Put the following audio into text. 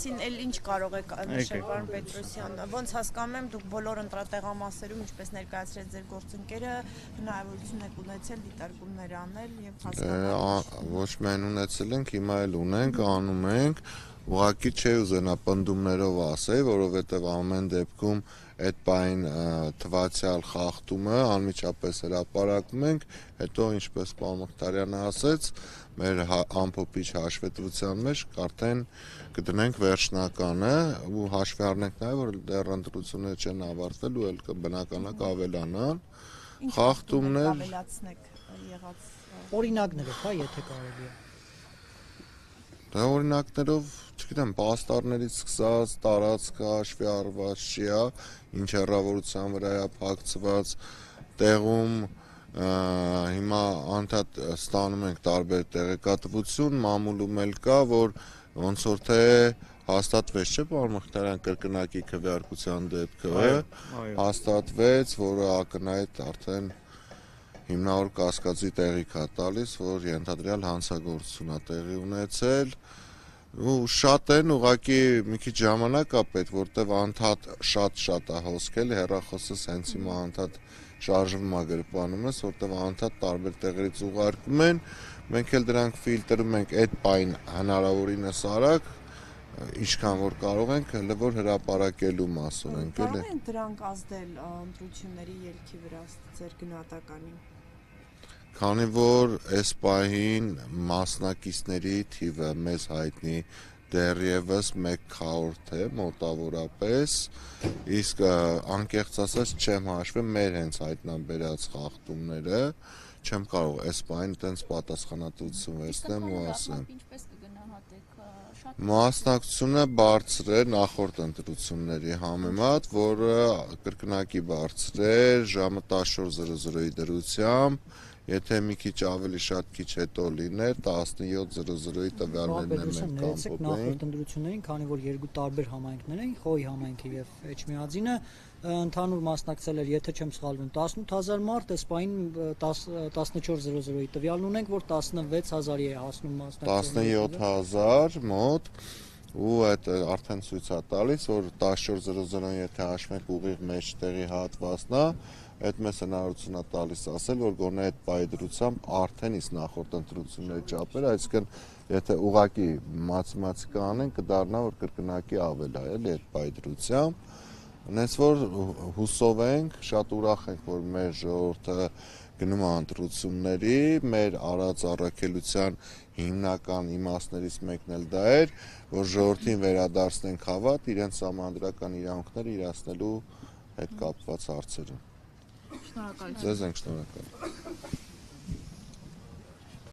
մասին էլ ինչ կարող եք նշել, պարոն Պետրոսյան, ոնց հասկանում եմ, դուք բոլոր ընտրատեղամասերում, ինչպես ներկայացրեց ձեր գործընկերը, հնարավորություն եք ունեցել դիտարկումներ անել եւ հասկանալ։ Ոչ միայն ունեցել ենք, հիմա էլ ունենք, անում ենք, ուղղակի չէ ուզենա պնդումներով ասել, որովհետեւ ամեն դեպքում այդ բային թվացial խախտումը անմիջապես հրապարակում ենք, հետո ինչպես պարոն Մխիթարյանը ասեց, մեր ամփոփիչ հաշվետվության մեջ արդեն կդնենք վերջնականը ու հաշվի առնենք նաեւ որ դեռ ընտրությունները չեն ավարտվել ու էլ բնականա կավելանան խախտումներ ավելացնեք եղած օրինակներով, հա, եթե կարելի է։ Դա օրինակներով, չգիտեմ, պաստառներից սկսած, տարածքը հաշվի առված չի, ինչ հեռավորության վրա է փակցված, տեղում հիմա անդադ ստանում ենք տարբեր տեղեկատվություն, մամուլում էլ կա, որ ոնց որ թե հաստատվեց, չէ՞ պարոն Մխիթարյան կրկնակի քվեարկության դեպքը, հաստատվեց, որը ակնհայտ արդեն հիմնավոր կասկածի տեղիք է տալիս, որ ենթադրյալ հանցագործություն է տեղի ունեցել, ու շատ են ուղղակի մի քիչ ժամանակ է պետք, որտեվ անդադ շատ է հոսքել, հեռախոսս հենց հիմա անդադ շարժվում է գրպանումս, որտեվ անդադ տարբեր տեղերից ուղարկում են, մենք էլ դրանք ֆիլտրում ենք այդ բային հնարավորինս արագ, ինչքան որ կարող ենք, հələ որ հրապարակելու մասով ենք, էլի։ Կարող են դրանք ազդել ընտրությունների ելքի վրա ձեր գնահատականին։ Քանի որ այս պահին մասնակիցների թիվը մեզ հայտնի դեռևս 1/4 է մոտավորապես, իսկ անկեղծ ասած չեմ հաշվել մեր հենց հայտնաբերած խախտումները, չեմ կարող այս պահին այդպես պատասխանատվություն վերցնեմ ու ասեմ։ Մասնակցությունը բարձր է նախորդ ընտրությունների համեմատ, որը կրկնակի բարձր է, ժամը 14:00-ի դրությամբ, եթե մի քիչ ավելի շատ քիչ հետո լիներ, 17:00-ի տվյալներն են մենք ամփոփենք։ Նախորդ ընտրություններին, քանի որ երկու տարբեր համայնքներ են, Խոյի համայնքը եւ Էջմիածինը, ընդհանուր մասնակցել էր, եթե չեմ սխալվում, 18000 մարդ, այս պահին 14:00-ի տվյալն ունենք, որ 16000-ի է հասնում մասնակցողները։ 17000 մոտ ու այդ արդեն ցույց է տալիս, որ 14:00-ն եթե հաշվենք ուղիղ մեջտեղի հատվածն է, այդ մեզ հնարավորություն է տալիս ասել, որ գոնե այդ պայի դրությամբ արդեն իսկ նախորդ ընտրությունների չափեր, այսինքն եթե ուղղակի մաթեմատիկա անենք, կդառնա որ կրկնակի ավել է, էլի այդ պայի դրությամբ։ Հենց որ հուսով ենք, շատ ուրախ ենք, որ մեր ժողովուրդը գնում է ընտրությունների, մեր արած առաքելության հիմնական իմաստներից մեկն էլ դա էր, որ ժողովրդին վերադարձնենք հավատ իրենց սահմանադրական իրավունքները իրացնելու հետ կապված հարցերում։ Շնորհակալություն։ Ձեզ ենք շնորհակալ։